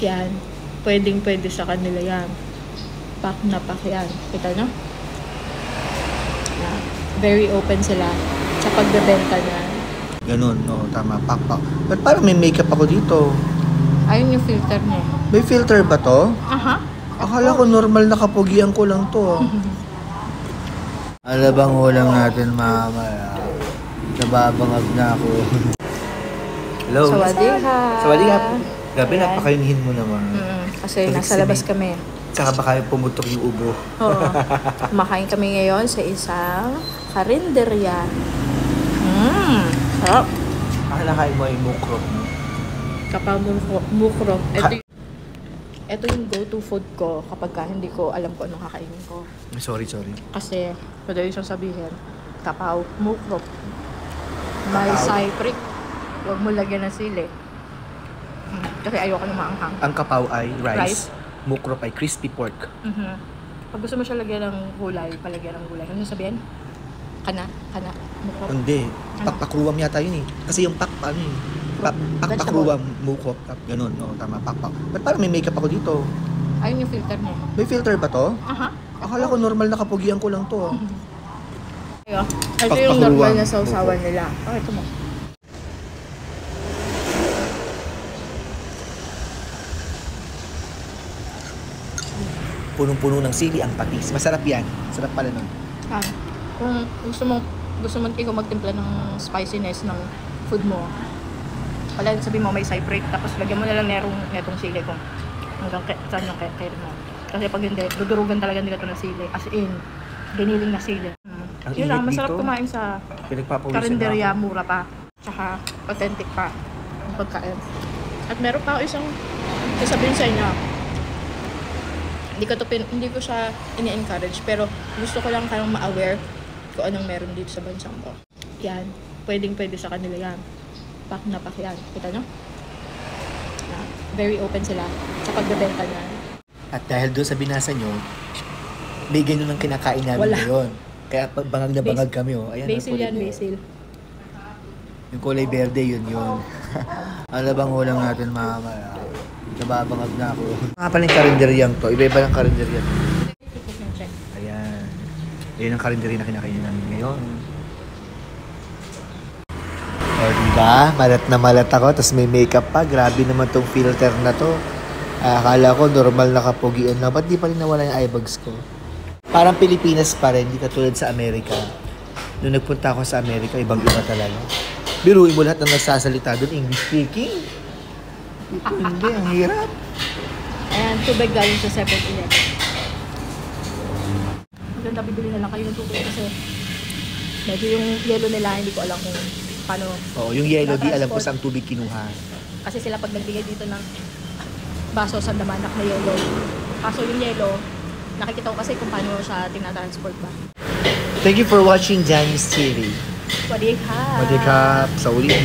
Yan. Pwede sa kanila yan. Pack na pack yan. Kita nyo? Yan. Very open sila sa pagbebenta niya. Ganun, no, tama, pakpak. But parang may makeup ako dito. Ayun yung filter niya. May filter ba to? Aha. Akala ko normal na kapugian ko lang to. Alabang ulam natin, mama. Nababangag na ako. Hello? Sawadika. Sawadika. Gabi, napakainihin mo naman. Kasi nasa labas kami. Saka baka pumutok yung ubo. Oo. Kumakain kami ngayon sa isang karinderya. Sarap. Akalakain mo yung mukrok mo. Kapag mukrok. Ito yung go-to food ko kapag hindi ko alam kung anong kakainin ko. Sorry. Kasi, madali siyang sabihin, kapaw, mukrok. May cypric. Huwag mo lagyan ng sili. Kasi ayoko na maanghang. Ang kapaw ay rice. Mukrok ay crispy pork. Pag gusto mo siya lagyan ng gulay, palagyan ng gulay. Ano sabihin? Kana, mukrok. Hindi. Pakpakruwam yata yun eh. Kasi yung paano eh. Pakpakruwam, mukrok. Ganun, no, tama, pakpak. But parang may makeup ako dito. Ayun yung filter niya. May filter ba to? Aha. Akala ko normal na kapugian ko lang to. Ito yung normal na sausawan nila. Ito mo. Punong-puno ng sili ang patis. Masarap yan. Sarap pala nun. Kung gusto mo ikaw magtimpla ng spiciness ng food mo, wala, sabi mo may cypric, tapos lagyan mo na lang netong sili kung hanggang saan yung kairin mo. Kasi pag hindi, dudurugan talaga nila ito ng sili. As in, giniling na sili. Yun lang, masarap kumain sa karinderya, mura pa. Tsaka authentic pa ang pagkain. At meron pa ako isang sasabihin sa inyo. Hindi ko siya ini-encourage, pero gusto ko lang kayong ma-aware kung anong meron dito sa bansang ko. Yan. Pwede sa kanila yan. Pack na pack yan. Kita nyo? Yan. Very open sila sa pagbebenta niya. At dahil doon sa binasa nyo, may ganun ang kinakain namin ngayon. Kaya bangag na bangag kami. Oh. Ayan, basil yan, basil. Yung kulay berde, yun. Alabang ulam natin, mama. Nababangag na ako. Nga pala yung karinderyang to. Iba-iba ng karinderyang to. Ayan. Ayan ang karinderya na kinakain namin ngayon. O diba? Malat na malat ako. Tapos may makeup pa. Grabe naman tong filter na to. Akala ko normal na kapugian lang. Ba't di pa rin nawala yung eyebags ko? Parang Pilipinas pa rin. Di katulad sa Amerika. Nung nagpunta ako sa Amerika, ibang-iba talaga. Biruin mo lahat ng nagsasalita doon. English speaking. Ito hindi, ang hirap. Ayan, tubig galing sa 7-Eleven. Maganda, bibili na lang kayo ng tubig kasi medyo yung yellow nila, hindi ko alam kung paano. Oo, yung yellow, di alam ko saan tubig kinuha. Kasi sila pag nagbigay dito ng baso sa damanak na yellow. Kaso yung yellow, nakikita ko kasi kung paano siya tinatransport ba. Thank you for watching Janice TV. Wadikap! Wadikap! Sa ulit.